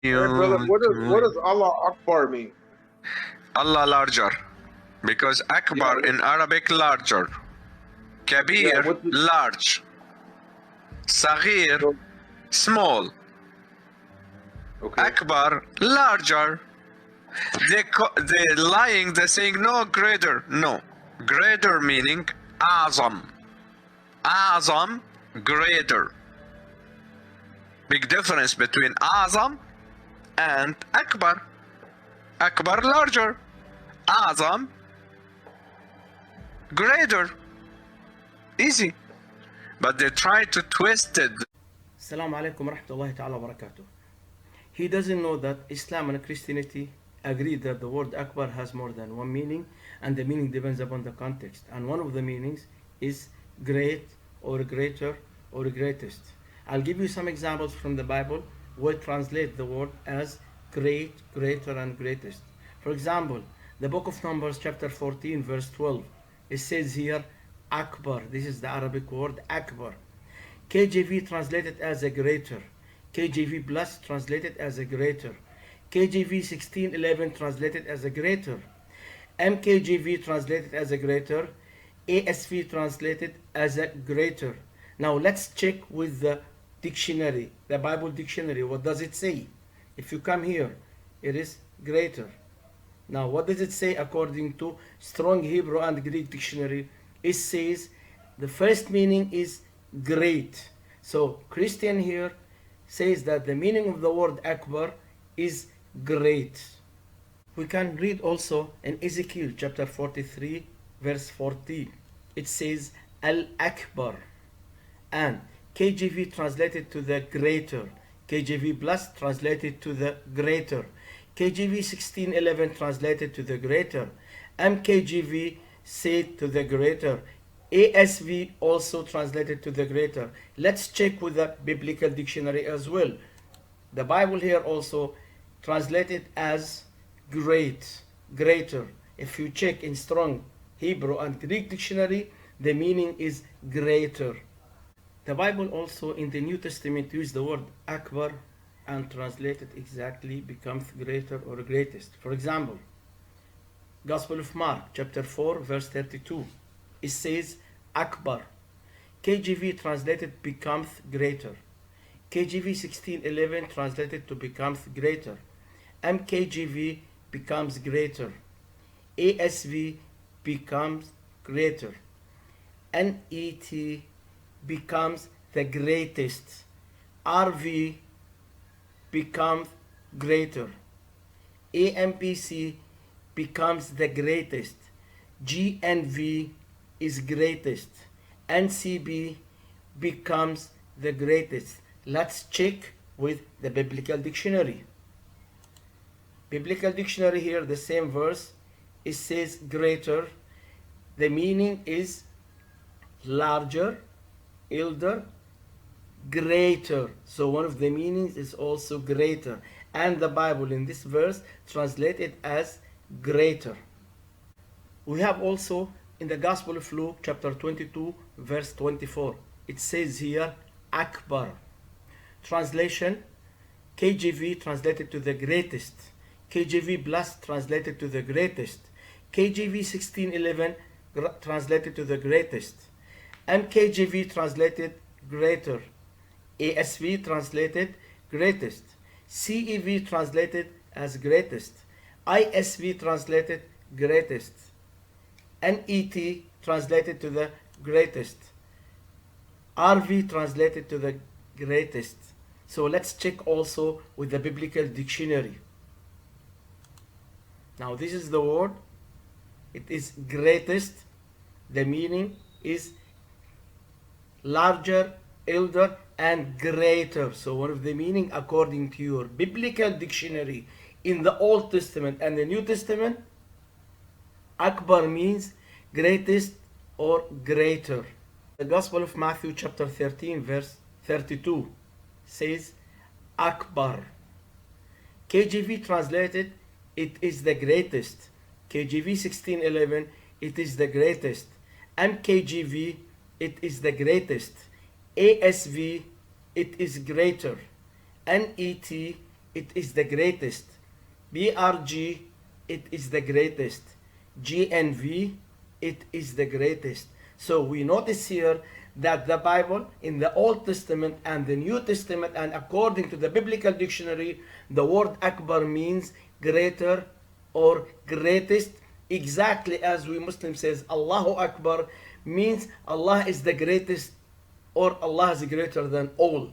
Hey brother, what does Allah Akbar mean? Allah larger, because Akbar Yeah, in Arabic larger, yeah. Kabir large, Saghir So, small, okay. Akbar larger. They lying. They're saying no greater. No, greater meaning Azam. Azam greater. Big difference between Azam and Akbar. Akbar larger. Azam greater. Easy. But they try to twist it. Assalamu alaikum wa rahmatullahi ta'ala wa barakatuh. He doesn't know that Islam and Christianity agree that the word Akbar has more than one meaning, and the meaning depends upon the context. And one of the meanings is great or greater or greatest. I'll give you some examples from the Bible where translate the word as great, greater, and greatest. For example, the book of Numbers, chapter 14, verse 12. It says here, Akbar. This is the Arabic word Akbar. KJV translated as a greater. KJV Plus translated as a greater. KJV 1611 translated as a greater. MKJV translated as a greater. ASV translated as a greater. Now let's check with the dictionary, the Bible dictionary. What does it say? If you come here, it is greater. Now, what does it say according to Strong Hebrew and Greek dictionary? It says the first meaning is great. So Christian here says that the meaning of the word Akbar is great. We can read also in Ezekiel chapter 43 verse 14. It says Al-Akbar, and KJV translated to the greater. KJV Plus translated to the greater. KJV 1611 translated to the greater. MKJV said to the greater. ASV also translated to the greater. Let's check with the biblical dictionary as well. The Bible here also translated as great, greater. If you check in Strong Hebrew and Greek dictionary, the meaning is greater. The Bible also in the New Testament used the word Akbar and translated exactly becomes greater or greatest. For example, Gospel of Mark chapter 4 verse 32. It says Akbar. KJV translated becomes greater. KJV 1611 translated to becomes greater. MKJV becomes greater. ASV becomes greater. NET becomes the greatest. RV becomes greater. AMPC becomes the greatest. GNV is greatest. NCB becomes the greatest. Let's check with the biblical dictionary. Biblical dictionary here, the same verse, it says greater. The meaning is larger, elder, greater. So one of the meanings is also greater. And the Bible in this verse translated as greater. We have also in the Gospel of Luke chapter 22 verse 24. It says here Akbar. Translation KJV translated to the greatest. KJV Plus translated to the greatest. KJV 1611 translated to the greatest. MKJV translated greater. ASV translated greatest. CEV translated as greatest. ISV translated greatest. NET translated to the greatest. RV translated to the greatest. So let's check also with the biblical dictionary. Now this is the word. It is greatest. The meaning is larger, elder, and greater. So one of the meaning according to your biblical dictionary in the Old Testament and the New Testament, Akbar means greatest or greater. The Gospel of Matthew chapter 13 verse 32 says Akbar. KJV translated it is the greatest. KJV 1611 it is the greatest. MKJV it is the greatest. ASV it is greater. NET it is the greatest. BRG, it is the greatest. GNV, it is the greatest. So we notice here that the Bible in the Old Testament and the New Testament, and according to the biblical dictionary, the word Akbar means greater or greatest, exactly as we Muslims says Allahu Akbar means Allah is the greatest, or Allah is greater than all.